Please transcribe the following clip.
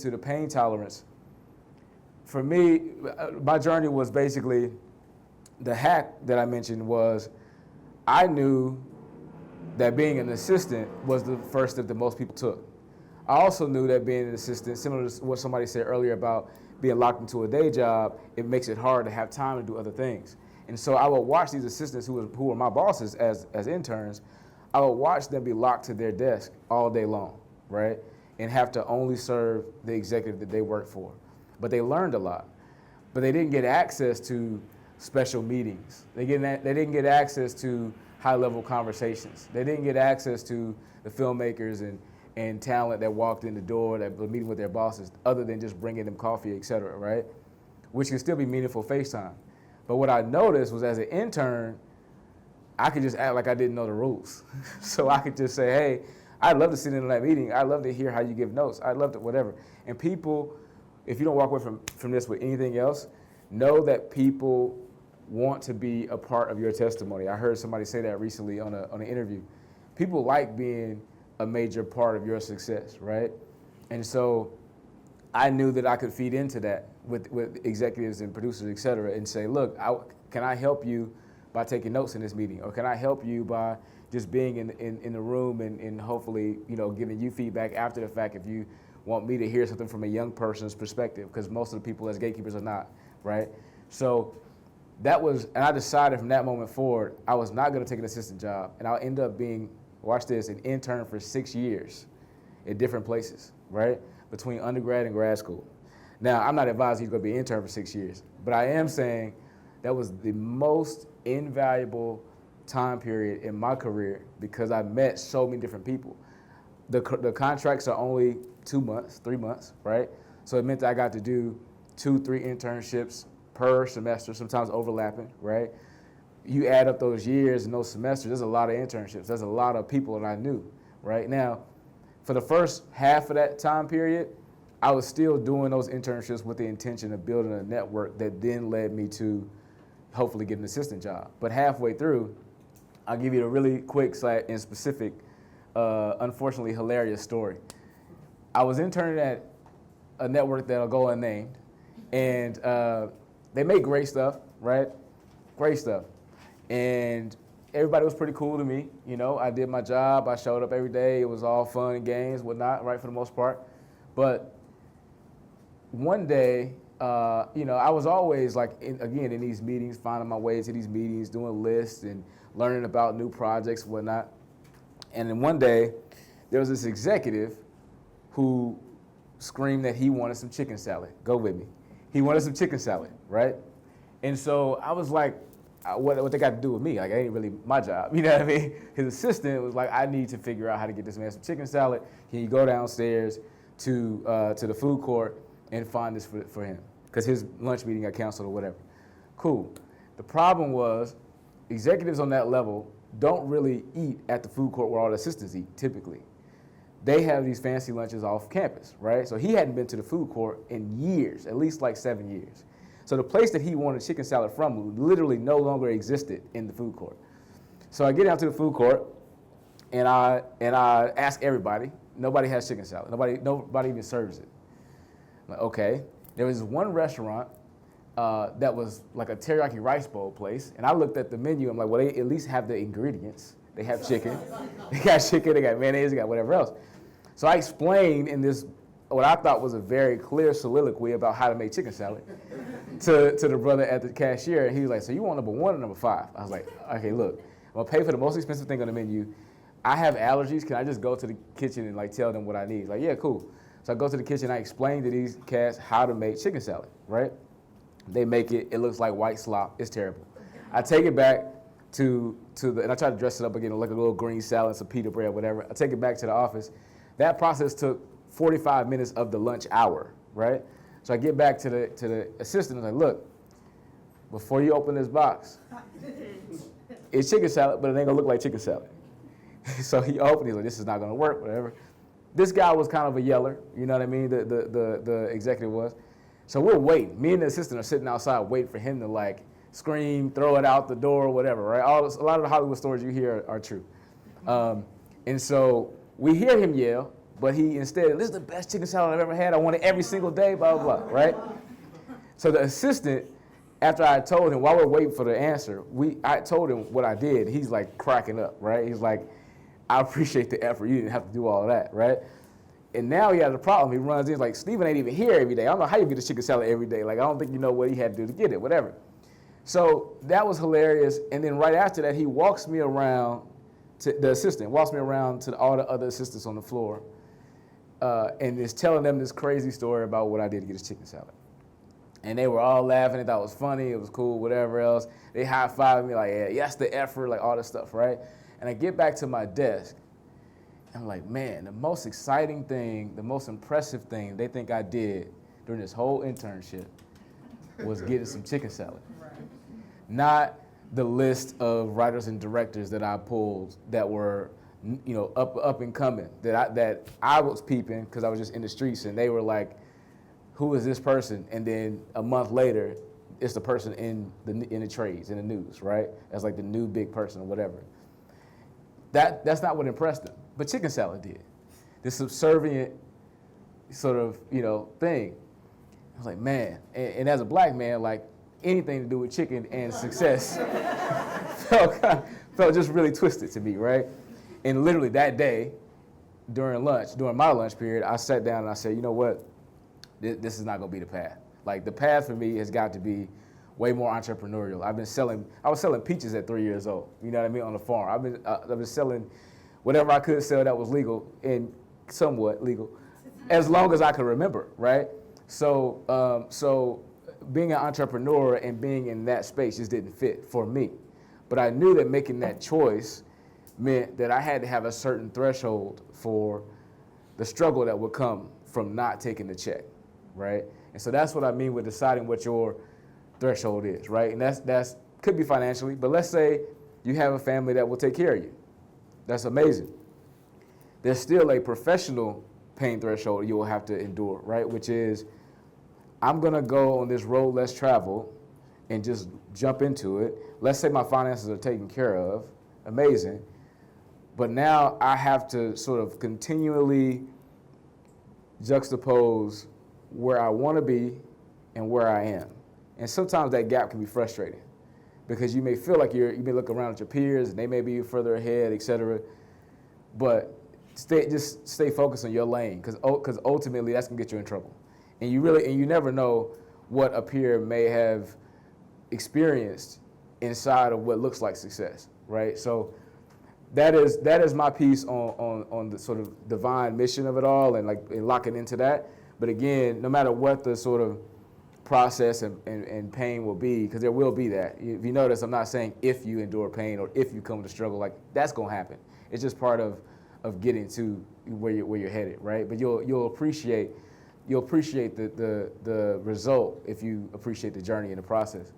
into the pain tolerance, for me, my journey was basically, the hack that I mentioned was, I knew that being an assistant was the first step that most people took. I also knew that being an assistant, similar to what somebody said earlier about being locked into a day job, it makes it hard to have time to do other things. And so I would watch these assistants who were my bosses as interns, I would watch them be locked to their desk all day long, right? And have to only serve the executive that they worked for. But they learned a lot. But they didn't get access to special meetings. They didn't get access to high-level conversations. They didn't get access to the filmmakers and talent that walked in the door, that were meeting with their bosses, other than just bringing them coffee, et cetera, right? Which can still be meaningful FaceTime. But what I noticed was, as an intern, I could just act like I didn't know the rules. So I could just say, hey, I'd love to sit in on that meeting. I'd love to hear how you give notes. I'd love to whatever. And people, if you don't walk away from this with anything else, know that people want to be a part of your testimony. I heard somebody say that recently on an interview. People like being a major part of your success, right? And so I knew that I could feed into that with executives and producers, et cetera, and say, look, can I help you by taking notes in this meeting? Or can I help you by just being in the room and hopefully, giving you feedback after the fact if you want me to hear something from a young person's perspective, because most of the people as gatekeepers are not, right? So that was, and I decided from that moment forward, I was not gonna take an assistant job, and I'll end up being, watch this, an intern for 6 years at different places, right? Between undergrad and grad school. Now, I'm not advising you're gonna be an intern for 6 years, but I am saying that was the most invaluable time period in my career because I met so many different people. The contracts are only 2 months, 3 months, right? So it meant that I got to do 2-3 internships per semester, sometimes overlapping, right? You add up those years and those semesters, there's a lot of internships. There's a lot of people that I knew, right? Now, for the first half of that time period, I was still doing those internships with the intention of building a network that then led me to hopefully get an assistant job. But halfway through, I'll give you a really quick and specific, unfortunately hilarious story. I was interning at a network that'll go unnamed, and they make great stuff, right? Great stuff. And everybody was pretty cool to me. I did my job. I showed up every day. It was all fun and games, whatnot, right, for the most part. But one day, I was always in these meetings, finding my way to these meetings, doing lists and learning about new projects, whatnot. And then one day, there was this executive who screamed that he wanted some chicken salad. Go with me. He wanted some chicken salad, right? And so I was like, what they got to do with me? Like, it ain't really my job, you know what I mean? His assistant was like, I need to figure out how to get this man some chicken salad. Can you go downstairs to the food court and find this for him? Because his lunch meeting got canceled or whatever. Cool. The problem was, executives on that level don't really eat at the food court where all the assistants eat, typically. They have these fancy lunches off campus, right? So he hadn't been to the food court in years, at least like 7 years. So the place that he wanted chicken salad from literally no longer existed in the food court. So I get down to the food court, and I ask everybody. Nobody has chicken salad. Nobody even serves it. I'm like, okay. There was one restaurant that was like a teriyaki rice bowl place, and I looked at the menu. I'm like, well, they at least have the ingredients. They have chicken. They got chicken. They got mayonnaise. They got whatever else. So I explained in this, what I thought was a very clear soliloquy about how to make chicken salad to the brother at the cashier. And he was like, so you want number 1 or number 5? I was like, okay, look, I'm going to pay for the most expensive thing on the menu. I have allergies. Can I just go to the kitchen and tell them what I need? He's like, yeah, cool. So I go to the kitchen. I explain to these cats how to make chicken salad, right? They make it. It looks like white slop. It's terrible. I take it back and I try to dress it up again like a little green salad, some pita bread, whatever. I take it back to the office. That process took 45 minutes of the lunch hour, right? So I get back to the assistant and I'm like, look, before you open this box, it's chicken salad, but it ain't gonna look like chicken salad. So he opened, he's like, this is not gonna work, whatever. This guy was kind of a yeller, you know what I mean? The executive was. So we're waiting. Me and the assistant are sitting outside waiting for him to scream, throw it out the door, whatever, right? A lot of the Hollywood stories you hear are true. And so we hear him yell, But he instead, this is the best chicken salad I've ever had. I want it every single day, blah, blah, blah, right? So the assistant, after I told him, while we're waiting for the answer, I told him what I did. He's like cracking up, right? He's like, I appreciate the effort. You didn't have to do all of that, right? And now he has a problem. He runs in, like, Steven ain't even here every day. I don't know how you get a chicken salad every day. Like, I don't think you know what he had to do to get it, whatever. So that was hilarious. And then right after that, he walks me around, the assistant walks me around to all the other assistants on the floor and is telling them this crazy story about what I did to get his chicken salad. And they were all laughing. They thought it was funny. It was cool, whatever else. They high-fived me like, yeah, yes, the effort, like all this stuff, right? And I get back to my desk. I'm like, man, the most exciting thing, the most impressive thing they think I did during this whole internship was getting some chicken salad. Right. Not the list of writers and directors that I pulled that were, up and coming, that I was peeping because I was just in the streets, and they were like, who is this person? And then a month later, it's the person in the trades, in the news, right? That's like the new big person or whatever. That's not what impressed them, but chicken salad did. This subservient sort of, thing. I was like, man, and as a black man, like anything to do with chicken and success felt just really twisted to me, right? And literally that day, during my lunch period, I sat down and I said, you know what? This is not gonna be the path. Like the path for me has got to be way more entrepreneurial. I was selling peaches at 3 years old, you know what I mean, on the farm. I've been selling whatever I could sell that was legal and somewhat legal, as long as I could remember, right? So being an entrepreneur and being in that space just didn't fit for me. But I knew that making that choice meant that I had to have a certain threshold for the struggle that would come from not taking the check, right? And so that's what I mean with deciding what your threshold is, right? And that's could be financially, but let's say you have a family that will take care of you. That's amazing. There's still a professional pain threshold you will have to endure, right? Which is, I'm gonna go on this road less traveled and just jump into it. Let's say my finances are taken care of, amazing. But now I have to sort of continually juxtapose where I wanna be and where I am. And sometimes that gap can be frustrating because you may feel like you may look around at your peers and they may be further ahead, et cetera. But just stay focused on your lane because ultimately that's gonna get you in trouble. And you never know what a peer may have experienced inside of what looks like success, right? So that is my piece on the sort of divine mission of it all and locking into that. But again, no matter what the sort of process and pain will be, because there will be that. If you notice, I'm not saying if you endure pain or if you come to struggle, like that's gonna happen. It's just part of getting to where you're headed, right? But you'll appreciate the result if you appreciate the journey and the process.